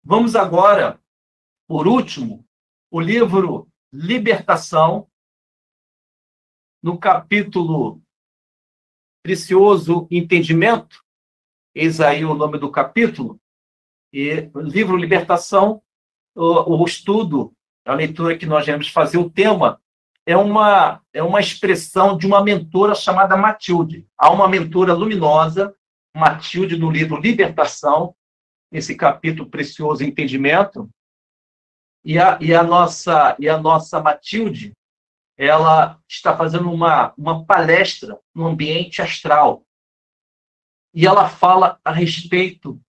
Vamos agora, por último, o livro Libertação, no capítulo Precioso Entendimento, eis aí o nome do capítulo, e o livro Libertação, o estudo, a leitura que nós vamos fazer, o tema é uma expressão de uma mentora chamada Matilde. Há uma mentora luminosa, Matilde, no livro Libertação, nesse capítulo Precioso Entendimento, e a nossa Matilde, ela está fazendo uma palestra no ambiente astral, e ela fala a respeito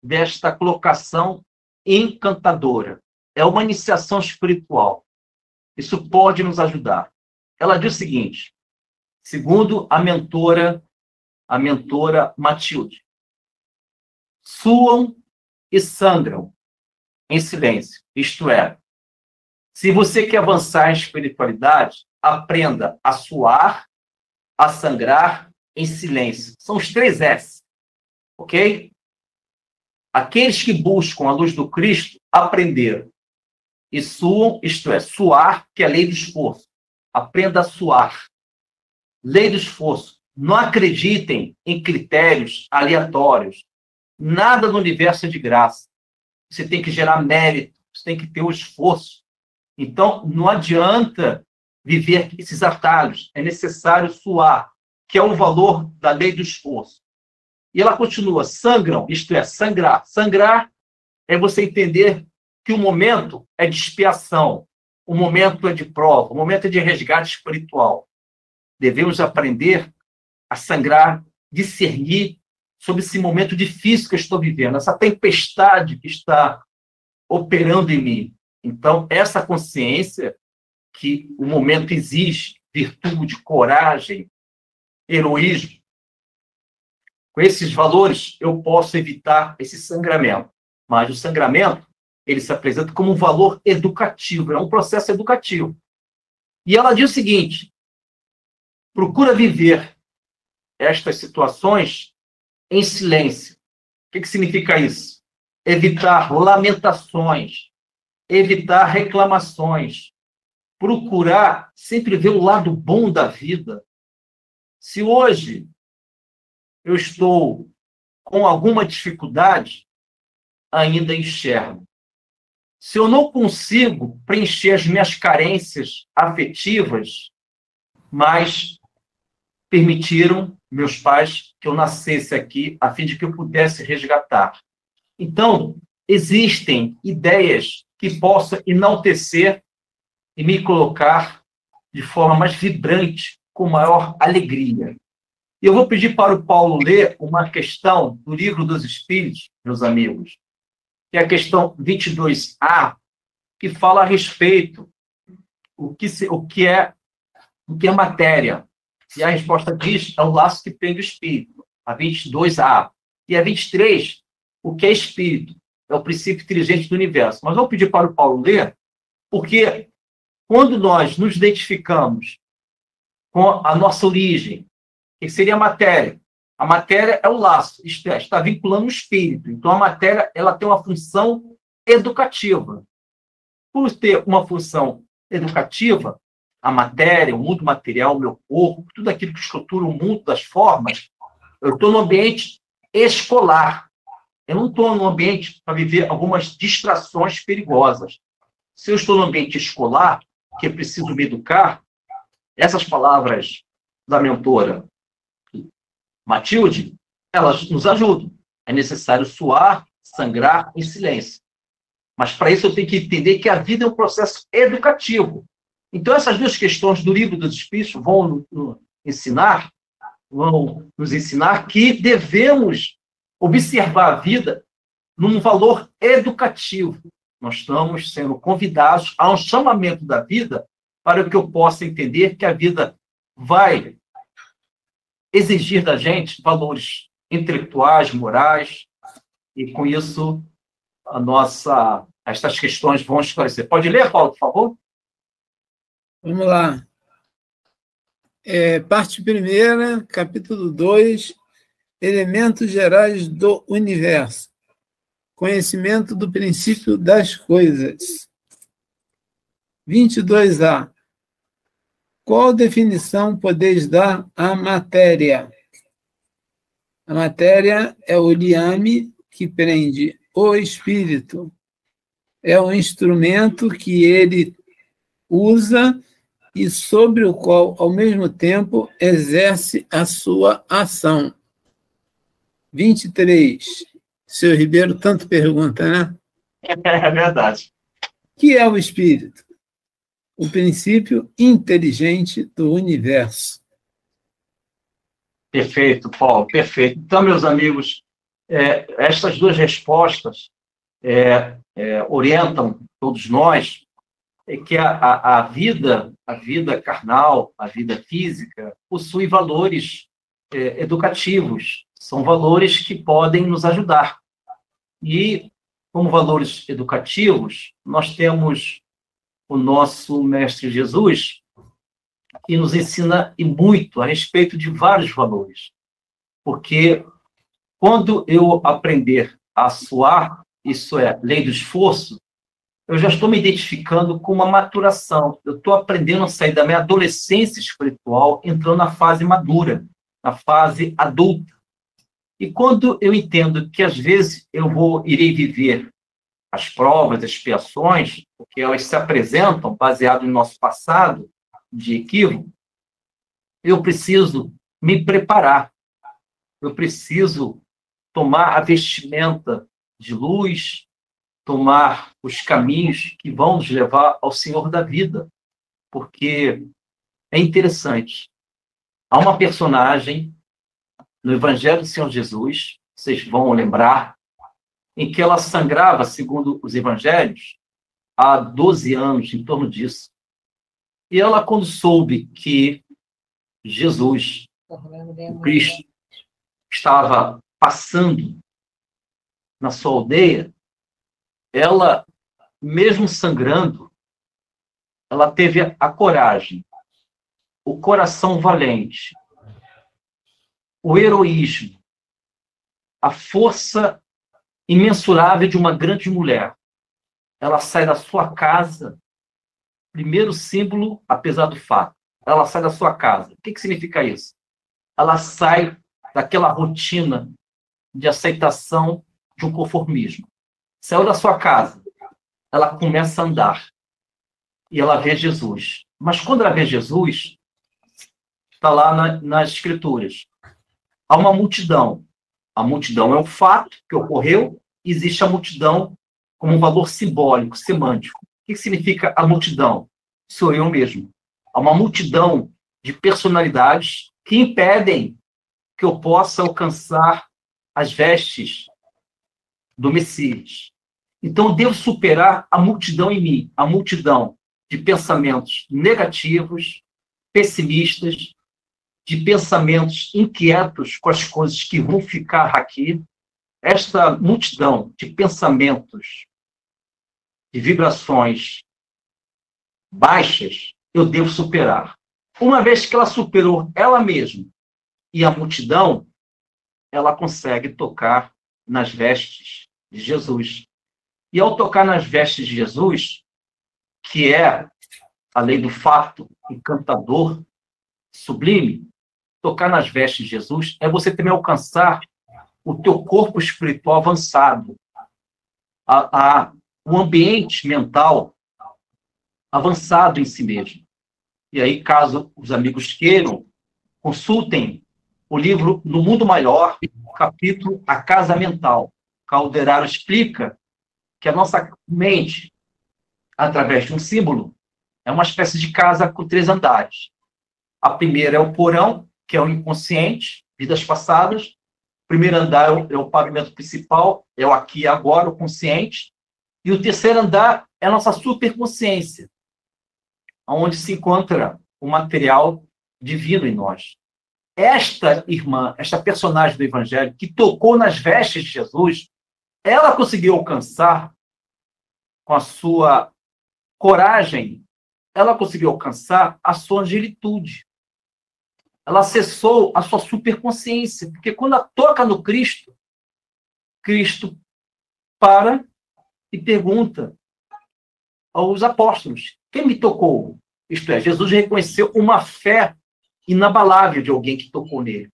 desta colocação encantadora. É uma iniciação espiritual. Isso pode nos ajudar. Ela diz o seguinte, segundo a mentora Matilde: suam e sangram em silêncio. Isto é, se você quer avançar em espiritualidade, aprenda a suar, a sangrar em silêncio. São os 3 S, ok? Aqueles que buscam a luz do Cristo aprenderam e suam, isto é, suar, que é a lei do esforço. Aprenda a suar. Lei do esforço. Não acreditem em critérios aleatórios. Nada no universo é de graça. Você tem que gerar mérito, você tem que ter o esforço. Então, não adianta viver esses atalhos. É necessário suar, que é o valor da lei do esforço. E ela continua, sangram, isto é, sangrar. Sangrar é você entender que o momento é de expiação, o momento é de prova, o momento é de resgate espiritual. Devemos aprender a sangrar, discernir sobre esse momento difícil que eu estou vivendo, essa tempestade que está operando em mim. Então, essa consciência que o momento exige virtude, coragem, heroísmo, com esses valores, eu posso evitar esse sangramento. Mas o sangramento, ele se apresenta como um valor educativo, é um processo educativo. E ela diz o seguinte: procura viver estas situações em silêncio. O que significa isso? Evitar lamentações, evitar reclamações, procurar sempre ver o lado bom da vida. Se hoje eu estou com alguma dificuldade, ainda enxergo. Se eu não consigo preencher as minhas carências afetivas, mas permitiram meus pais que eu nascesse aqui a fim de que eu pudesse resgatar. Então, existem ideias que possam enaltecer e me colocar de forma mais vibrante, com maior alegria. E eu vou pedir para o Paulo ler uma questão do Livro dos Espíritos, meus amigos, que é a questão 22A, que fala a respeito o que é matéria. E a resposta diz, é o laço que prende o espírito, a 22A. E a 23, o que é espírito? É o princípio inteligente do universo. Mas vou pedir para o Paulo ler, porque quando nós nos identificamos com a nossa origem, que seria a matéria é o laço, isto é, está vinculando o espírito. Então, a matéria ela tem uma função educativa. Por ter uma função educativa, a matéria, o mundo material, o meu corpo, tudo aquilo que estrutura o mundo das formas, eu estou no ambiente escolar. Eu não estou no ambiente para viver algumas distrações perigosas. Se eu estou no ambiente escolar, que eu preciso me educar, essas palavras da mentora Matilde, elas nos ajudam. É necessário suar, sangrar em silêncio. Mas, para isso, eu tenho que entender que a vida é um processo educativo. Então, essas 2 questões do Livro dos Espíritos vão nos ensinar que devemos observar a vida num valor educativo. Nós estamos sendo convidados a um chamamento da vida para que eu possa entender que a vida vai exigir da gente valores intelectuais, morais, e com isso estas questões vão esclarecer. Pode ler, Paulo, por favor? Vamos lá. Parte 1ª, capítulo 2, elementos gerais do universo. conhecimento do princípio das coisas. 22A. Qual definição podeis dar à matéria? A matéria é o liame que prende o espírito. É o instrumento que ele usa e sobre o qual, ao mesmo tempo, exerce a sua ação. 23. Seu Ribeiro tanto pergunta, né? É verdade. O que é o espírito? O princípio inteligente do universo. Perfeito, Paulo, perfeito. Então, meus amigos, estas duas respostas orientam todos nós que a vida carnal, a vida física, possui valores educativos, são valores que podem nos ajudar. E, como valores educativos, nós temos o nosso Mestre Jesus, que nos ensina e muito a respeito de vários valores. Porque quando eu aprender a suar, isso é, lei do esforço, eu já estou me identificando com uma maturação. Eu estou aprendendo a sair da minha adolescência espiritual, entrando na fase madura, na fase adulta. E quando eu entendo que, às vezes, irei viver as provas, as expiações, porque elas se apresentam baseado no nosso passado de equívoco, eu preciso me preparar. Eu preciso tomar a vestimenta de luz, tomar os caminhos que vão nos levar ao Senhor da vida. Porque é interessante. Há uma personagem no Evangelho do Senhor Jesus, vocês vão lembrar, em que ela sangrava, segundo os evangelhos, há 12 anos, em torno disso. E ela, quando soube que Jesus, o Cristo, estava passando na sua aldeia, ela, mesmo sangrando, ela teve a coragem, o coração valente, o heroísmo, a força imensurável de uma grande mulher. Ela sai da sua casa, primeiro símbolo, apesar do fato, ela sai da sua casa. O que significa isso? Ela sai daquela rotina de aceitação de um conformismo. Saiu da sua casa, ela começa a andar e ela vê Jesus. Mas quando ela vê Jesus, está lá nas Escrituras, há uma multidão. A multidão é um fato que ocorreu, existe a multidão como um valor simbólico, semântico. O que significa a multidão? Sou eu mesmo. Há uma multidão de personalidades que impedem que eu possa alcançar as vestes do Messias. Então, eu devo superar a multidão em mim, a multidão de pensamentos negativos, pessimistas, de pensamentos inquietos com as coisas que vão ficar aqui, esta multidão de pensamentos, de vibrações baixas, eu devo superar. Uma vez que ela superou ela mesma e a multidão, ela consegue tocar nas vestes de Jesus. E ao tocar nas vestes de Jesus, que é a lei do fato encantador, sublime, tocar nas vestes de Jesus é você também alcançar o teu corpo espiritual avançado, o ambiente mental avançado em si mesmo. E aí, caso os amigos queiram, consultem o livro No Mundo Maior, capítulo A Casa Mental. Calderaro explica que a nossa mente, através de um símbolo, é uma espécie de casa com 3 andares. A primeira é o porão, que é o inconsciente, vidas passadas. O primeiro andar é o pavimento principal, é o aqui e agora, o consciente. E o terceiro andar é a nossa superconsciência, onde se encontra o material divino em nós. Esta irmã, esta personagem do Evangelho, que tocou nas vestes de Jesus, ela conseguiu alcançar, com a sua coragem, ela conseguiu alcançar a sua angelitude. Ela acessou a sua superconsciência, porque quando ela toca no Cristo, Cristo para e pergunta aos apóstolos: quem me tocou? Isto é, Jesus reconheceu uma fé inabalável de alguém que tocou nele,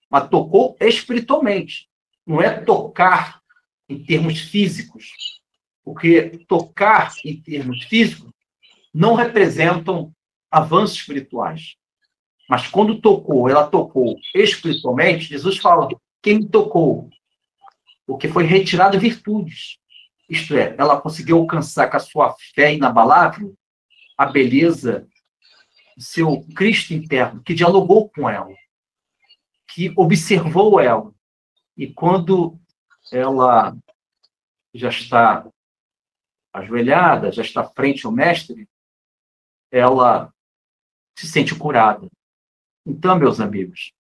mas tocou espiritualmente. Não é tocar em termos físicos, porque tocar em termos físicos não representam avanços espirituais. Mas quando tocou, ela tocou espiritualmente, Jesus fala: quem me tocou? Porque foi retirado virtudes. Isto é, ela conseguiu alcançar com a sua fé inabalável a beleza do seu Cristo interno, que dialogou com ela, que observou ela. E quando ela já está ajoelhada, já está frente ao mestre, ela se sente curada. Então, meus amigos,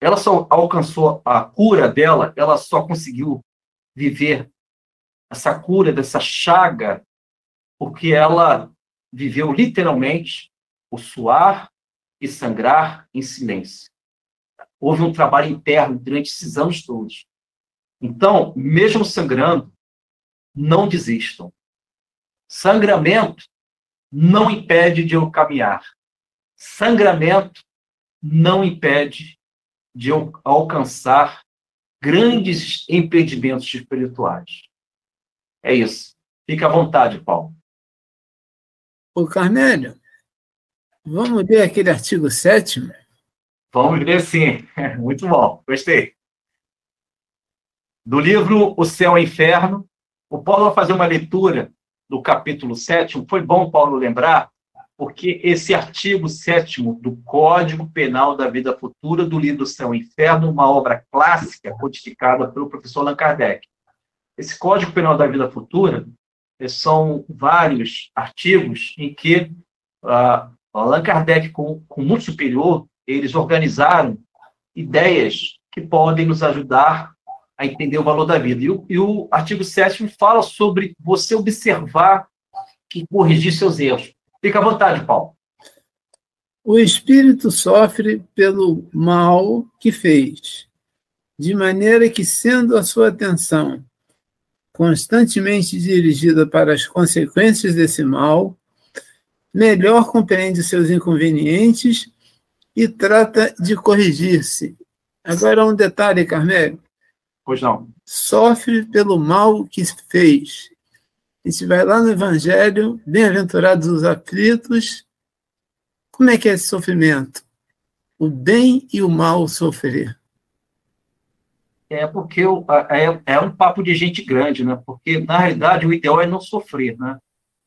ela só alcançou a cura dela, ela só conseguiu viver essa cura dessa chaga, porque ela viveu literalmente o suar e sangrar em silêncio. Houve um trabalho interno durante esses anos todos. Então, mesmo sangrando, não desistam. Sangramento não impede de eu caminhar. Sangramento não impede de eu alcançar grandes empreendimentos espirituais. É isso. Fica à vontade, Paulo. Ô, Carmélio, vamos ler aquele artigo 7º? Vamos ver, sim. Muito bom. Gostei. Do livro O Céu e o Inferno, o Paulo vai fazer uma leitura do capítulo 7º. Foi bom, Paulo, lembrar, porque esse artigo 7º do Código Penal da Vida Futura, do livro O Céu e o Inferno, uma obra clássica codificada pelo professor Allan Kardec. Esse Código Penal da Vida Futura são vários artigos em que Allan Kardec, com muito superior, eles organizaram ideias que podem nos ajudar a entender o valor da vida. E o artigo 7º fala sobre você observar e corrigir seus erros. Fica à vontade, Paulo. O espírito sofre pelo mal que fez, de maneira que, sendo a sua atenção constantemente dirigida para as consequências desse mal, melhor compreende seus inconvenientes e trata de corrigir-se. Agora, um detalhe, Carmélio. Pois não. Sofre pelo mal que fez. A gente vai lá no Evangelho, bem-aventurados os aflitos. Como é que é esse sofrimento? O bem e o mal sofrer. É porque é um papo de gente grande, né? Porque, na realidade, o ideal é não sofrer, né?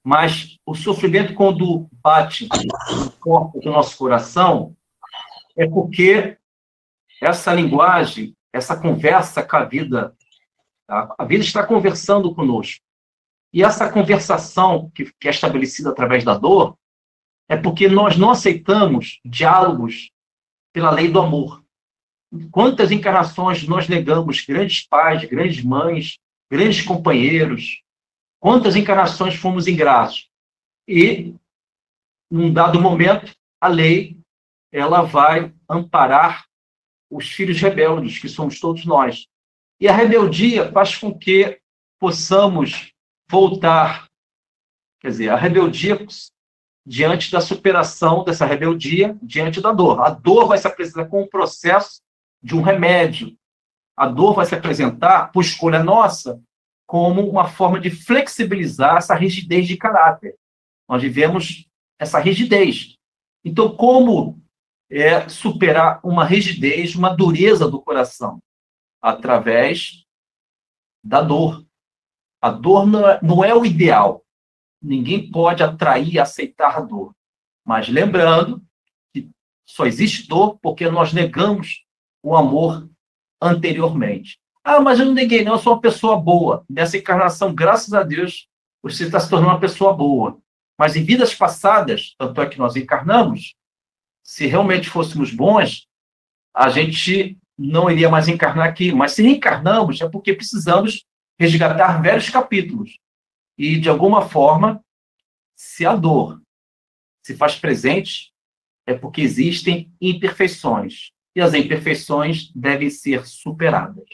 Mas o sofrimento, quando bate no corpo do nosso coração, é porque essa linguagem, essa conversa com a vida está conversando conosco. E essa conversação que é estabelecida através da dor é porque nós não aceitamos diálogos pela lei do amor. Quantas encarnações nós negamos grandes pais, grandes mães, grandes companheiros? Quantas encarnações fomos ingratos? E, num dado momento, a lei ela vai amparar os filhos rebeldes, que somos todos nós. E a rebeldia faz com que possamos voltar. Quer dizer, a rebeldia, diante da superação dessa rebeldia, diante da dor. A dor vai se apresentar como um processo de um remédio. A dor vai se apresentar, por escolha nossa, como uma forma de flexibilizar essa rigidez de caráter. Nós vivemos essa rigidez. Então, como superar uma rigidez, uma dureza do coração? Através da dor. A dor não é o ideal. Ninguém pode atrair e aceitar a dor. Mas lembrando que só existe dor porque nós negamos o amor anteriormente. Ah, mas eu não neguei, não, eu sou uma pessoa boa. Nessa encarnação, graças a Deus, você está se tornando uma pessoa boa. Mas em vidas passadas, tanto é que nós encarnamos, se realmente fôssemos bons, a gente não iria mais encarnar aqui. Mas se reencarnamos, é porque precisamos resgatar velhos capítulos. E, de alguma forma, se a dor se faz presente, é porque existem imperfeições. E as imperfeições devem ser superadas.